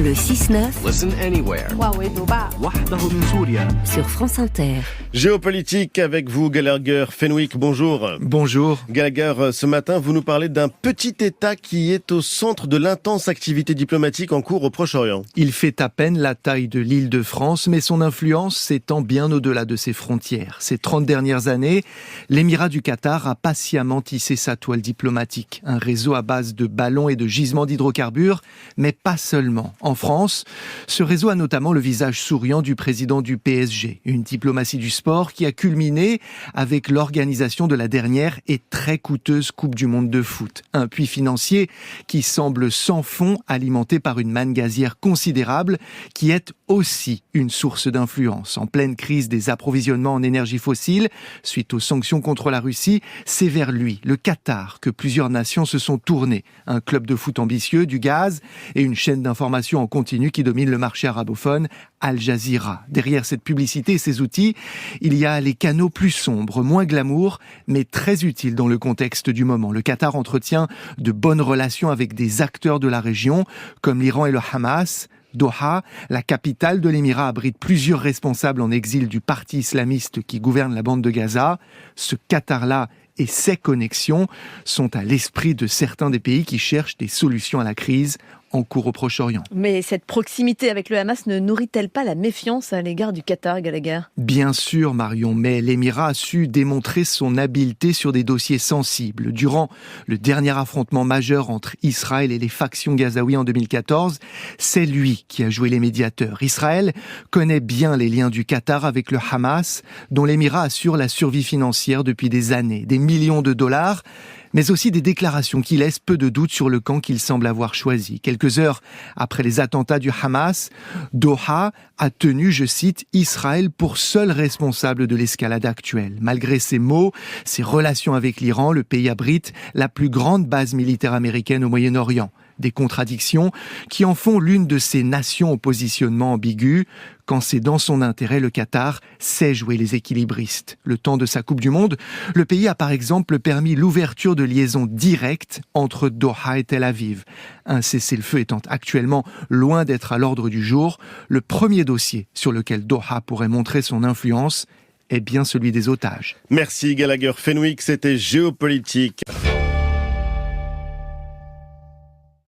Le 6-9 Listen anywhere. sur France Inter. Géopolitique avec vous, Gallagher Fenwick, bonjour. Bonjour. Gallagher, ce matin, vous nous parlez d'un petit État qui est au centre de l'intense activité diplomatique en cours au Proche-Orient. Il fait à peine la taille de l'Île-de-France, mais son influence s'étend bien au-delà de ses frontières. Ces 30 dernières années, l'Émirat du Qatar a patiemment tissé sa toile diplomatique. Un réseau à base de ballons et de gisements d'hydrocarbures, mais pas seulement. En France, ce réseau a notamment le visage souriant du président du PSG. Une diplomatie du sport qui a culminé avec l'organisation de la dernière et très coûteuse Coupe du Monde de foot. Un puits financier qui semble sans fond, alimenté par une manne gazière considérable qui est aussi une source d'influence. En pleine crise des approvisionnements en énergie fossile, suite aux sanctions contre la Russie, c'est vers lui, le Qatar, que plusieurs nations se sont tournées. Un club de foot ambitieux, du gaz et une chaîne d'information en continu qui domine le marché arabophone, Al Jazeera. Derrière cette publicité et ces outils, il y a les canaux plus sombres, moins glamour, mais très utiles dans le contexte du moment. Le Qatar entretient de bonnes relations avec des acteurs de la région, comme l'Iran et le Hamas. Doha, la capitale de l'Émirat, abrite plusieurs responsables en exil du parti islamiste qui gouverne la bande de Gaza. Ce Qatar-là et ses connexions sont à l'esprit de certains des pays qui cherchent des solutions à la crise en cours au Proche-Orient. Mais cette proximité avec le Hamas ne nourrit-elle pas la méfiance à l'égard du Qatar, Gallagher ? Bien sûr, Marion, mais l'Émirat a su démontrer son habileté sur des dossiers sensibles. Durant le dernier affrontement majeur entre Israël et les factions gazaouis en 2014, c'est lui qui a joué les médiateurs. Israël connaît bien les liens du Qatar avec le Hamas, dont l'Émirat assure la survie financière depuis des années, des millions de dollars, mais aussi des déclarations qui laissent peu de doute sur le camp qu'il semble avoir choisi. Quelques heures après les attentats du Hamas, Doha a tenu, je cite, Israël pour seul responsable de l'escalade actuelle. Malgré ces mots, ses relations avec l'Iran, le pays abrite la plus grande base militaire américaine au Moyen-Orient. Des contradictions qui en font l'une de ces nations au positionnement ambigu. Quand c'est dans son intérêt, le Qatar sait jouer les équilibristes. Le temps de sa Coupe du Monde, le pays a par exemple permis l'ouverture de liaisons directes entre Doha et Tel Aviv. Un cessez-le-feu étant actuellement loin d'être à l'ordre du jour, le premier dossier sur lequel Doha pourrait montrer son influence est bien celui des otages. Merci Gallagher Fenwick, c'était Géopolitique.